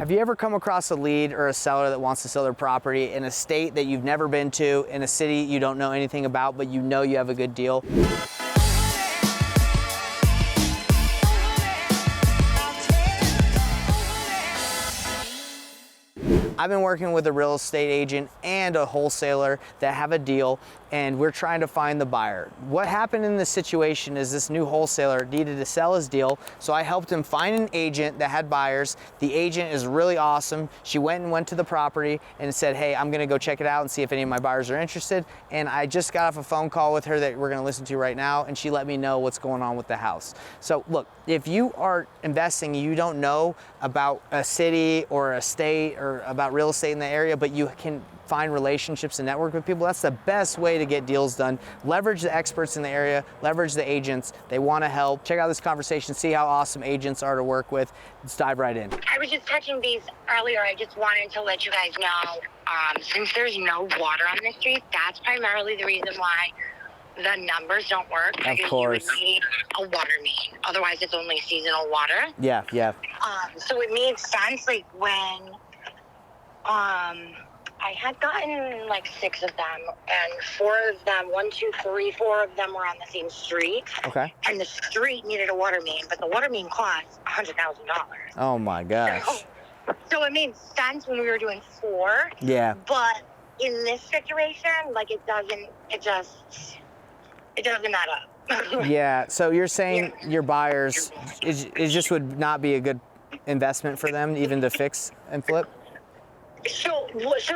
Have you ever come across a lead or a seller that wants to sell their property in a state that you've never been to, in a city you don't know anything about, but you know you have a good deal? I've been working with a real estate agent and a wholesaler that have a deal, and we're trying to find the buyer. What happened in this situation is this new wholesaler needed to sell his deal, so I helped him find an agent that had buyers. The agent is really awesome. She went to the property and said, hey, I'm gonna go check it out and see if any of my buyers are interested. And I just got off a phone call with her that we're gonna listen to right now, and she let me know what's going on with the house. So look, if you are investing, you don't know about a city or a state or about real estate in the area, but you can find relationships and network with people, that's the best way to get deals done. Leverage the experts in the area, leverage the agents. They want to help. Check out this conversation, see how awesome agents are to work with. Let's dive right in. I was just touching base earlier. I just wanted to let you guys know, since there's no water on the street, that's primarily the reason why the numbers don't work. Of course. You would need a water main. Otherwise, it's only seasonal water. Yeah. So it made sense, like, when I had gotten like 6 of them, and 4 of them, 1, 2, 3, 4 of them were on the same street. Okay. And the street needed a water main, but the water main cost $100,000. Oh my gosh. So it made sense when we were doing 4. Yeah. But in this situation, like, it doesn't add up. Yeah. So you're saying your buyers, it just would not be a good investment for them even to fix and flip? So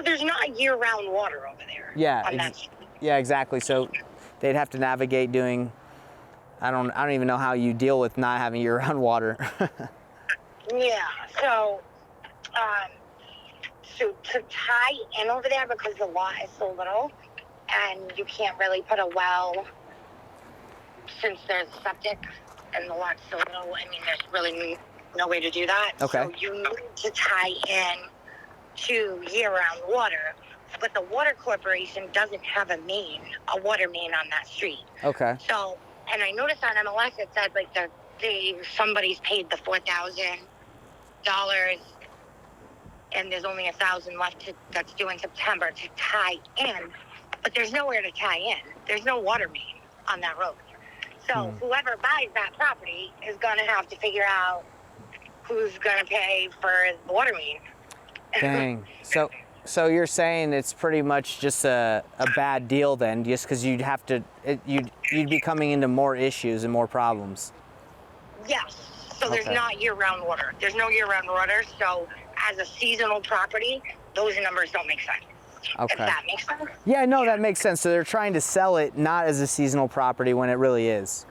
there's not year-round water over there. Yeah. Yeah, exactly. So they'd have to navigate doing, I don't even know how you deal with not having year-round water. Yeah. So to tie in over there, because the lot is so little and you can't really put a well since there's septic and the lot's so little, I mean, there's really no way to do that. Okay. So you need to tie in to year-round water, but the water corporation doesn't have a water main on that street. Okay. So, and I noticed on MLS it said like somebody's paid the $4,000, and there's only $1,000 left that's due in September to tie in, but there's nowhere to tie in. There's no water main on that road. So whoever buys that property is going to have to figure out who's going to pay for the water main. Dang. So you're saying it's pretty much just a bad deal then, just because you'd be coming into more issues and more problems. Yes. So there's not year-round water. There's no year-round water. So as a seasonal property, those numbers don't make sense. Okay. If that makes sense. Yeah, no, that makes sense. So they're trying to sell it not as a seasonal property when it really is.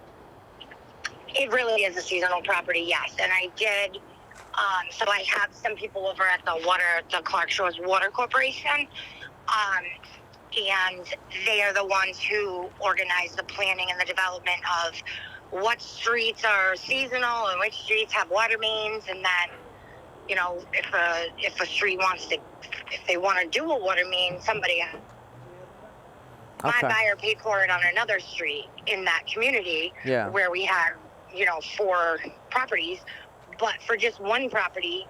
It really is a seasonal property, yes. And I did. So I have some people over at the Clark Shores Water Corporation, and they are the ones who organize the planning and the development of what streets are seasonal and which streets have water mains, and then, you know, if a street if they want to do a water main, my buyer paid for it on another street in that community where we had, 4 properties. But for just one property,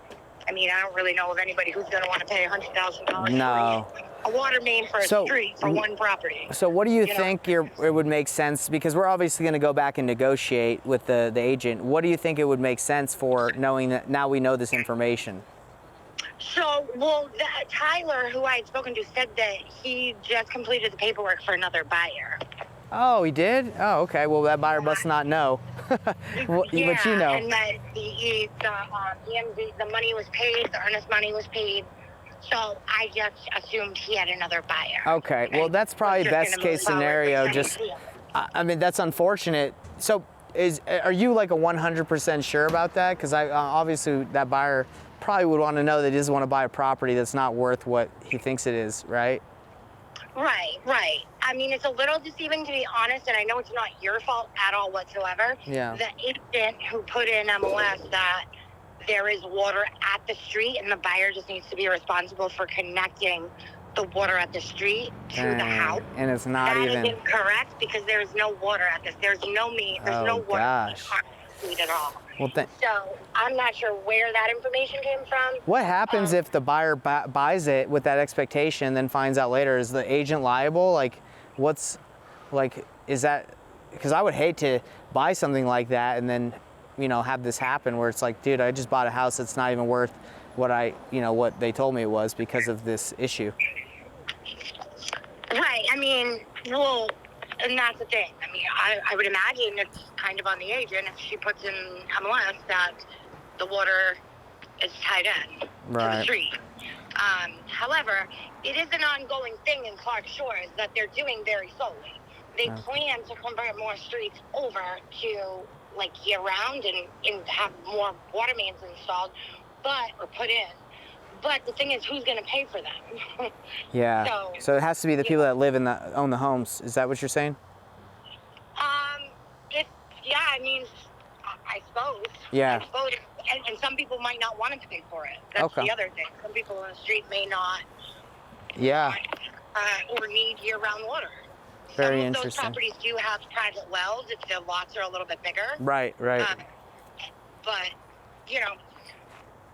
I mean, I don't really know of anybody who's going to want to pay $100,000 for a water main for a street for one property. So what do you think it would make sense? Because we're obviously going to go back and negotiate with the agent. What do you think it would make sense for, knowing that now we know this information? So, Tyler, who I had spoken to, said that he just completed the paperwork for another buyer. Oh, he did? Oh, okay. Well, that buyer must not know. Well, yeah, but you know. And that the money was paid, the earnest money was paid. So I just assumed he had another buyer. Okay. Well, that's probably best case scenario. I mean, that's unfortunate. So are you like a 100% sure about that? Because obviously that buyer probably would want to know that he doesn't want to buy a property that's not worth what he thinks it is, right? Right. I mean, it's a little deceiving, to be honest, and I know it's not your fault at all whatsoever. Yeah. The agent who put in MLS that there is water at the street, and the buyer just needs to be responsible for connecting the water at the street to the house. And it's not even. That is incorrect, because there is no water at this. There's no water at the street at all. Well, so I'm not sure where that information came from. What happens if the buyer buys it with that expectation, then finds out later? Is the agent liable? Like, is that, because I would hate to buy something like that and then, have this happen where it's like, dude, I just bought a house that's not even worth what what they told me it was because of this issue. Right. I mean, well, and that's the thing. I mean, I would imagine it's kind of on the agent if she puts in MLS that the water is tied in to the street. However, it is an ongoing thing in Clark Shores that they're doing very slowly. They plan to convert more streets over to like year round and have more water mains installed, or put in. But the thing is, who's going to pay for them? Yeah. So it has to be the people that live own the homes. Is that what you're saying? I mean, I suppose. Yeah. I suppose. And some people might not want to pay for it. That's the other thing. Some people on the street may not. Yeah. Or need year-round water. Very Some of interesting. those properties do have private wells if their lots are a little bit bigger. Right. But,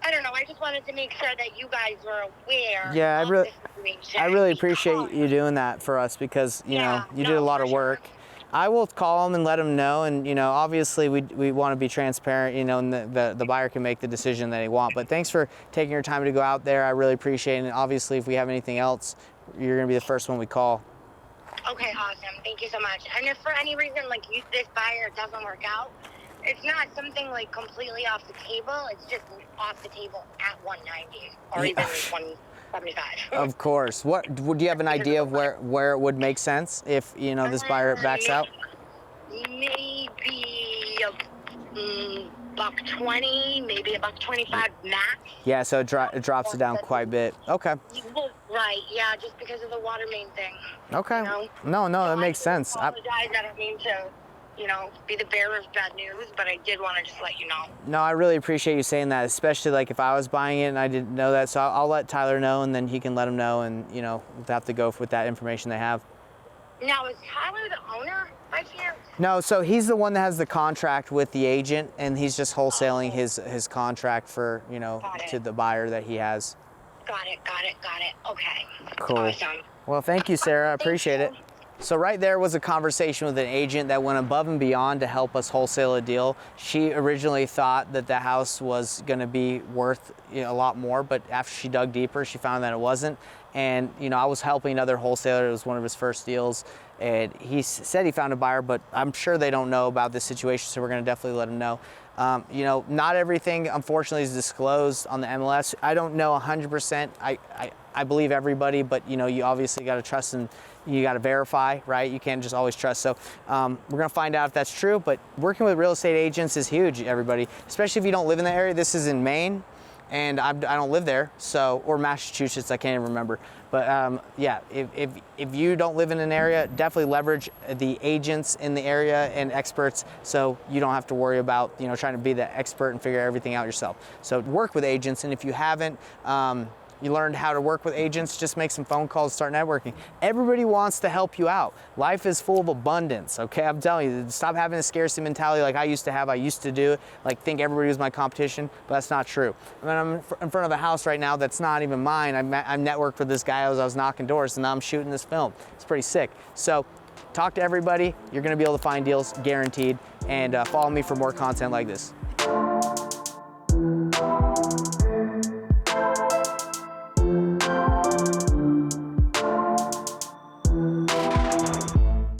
I don't know. I just wanted to make sure that you guys were aware. Yeah, of this information. I really appreciate you doing that for us because you did a lot of work. Sure. I will call them and let them know, and obviously we want to be transparent, and the buyer can make the decision that they want. But thanks for taking your time to go out there. I really appreciate it. And obviously, if we have anything else, you're going to be the first one we call. Okay, awesome. Thank you so much. And if for any reason this buyer doesn't work out, it's not something like completely off the table. It's just off the table at 190 or even 175. Of course. Would you have an idea of where it would make sense if this buyer backs out? Maybe $120, maybe $125 max. Yeah, so it drops it down quite a bit. Okay. Well, right, yeah, just because of the water main thing. Okay. No, that makes sense. I apologize. I don't mean to, be the bearer of bad news, but I did want to just let you know. No, I really appreciate you saying that, especially like if I was buying it and I didn't know that. So I'll let Tyler know, and then he can let him know, and we'll have to go with that information they have. Now, is Tyler the owner by chance? No, so he's the one that has the contract with the agent, and he's just wholesaling his contract for to the buyer that he has. Got it. Okay. Cool. Awesome. Well, thank you, Sarah. I appreciate it. So right there was a conversation with an agent that went above and beyond to help us wholesale a deal. She originally thought that the house was going to be worth a lot more, but after she dug deeper, she found that it wasn't. And I was helping another wholesaler. It was one of his first deals, and he said he found a buyer, but I'm sure they don't know about this situation, so we're going to definitely let him know. Not everything, unfortunately, is disclosed on the MLS. I don't know 100%. I believe everybody, but you obviously got to trust and you got to verify, right? You can't just always trust. So we're going to find out if that's true. But working with real estate agents is huge, everybody, especially if you don't live in the area. This is in Maine, and I don't live there, or Massachusetts. I can't even remember. But yeah, if you don't live in an area, definitely leverage the agents in the area and experts, so you don't have to worry about trying to be the expert and figure everything out yourself. So work with agents, and if you haven't, you learned how to work with agents, just make some phone calls, start networking. Everybody wants to help you out. Life is full of abundance, okay? I'm telling you, stop having a scarcity mentality like I used to have. I used to do it, think everybody was my competition, but that's not true. I mean, I'm in front of a house right now that's not even mine. I networked with this guy as I was knocking doors, and now I'm shooting this film. It's pretty sick. So talk to everybody. You're gonna be able to find deals, guaranteed, and follow me for more content like this.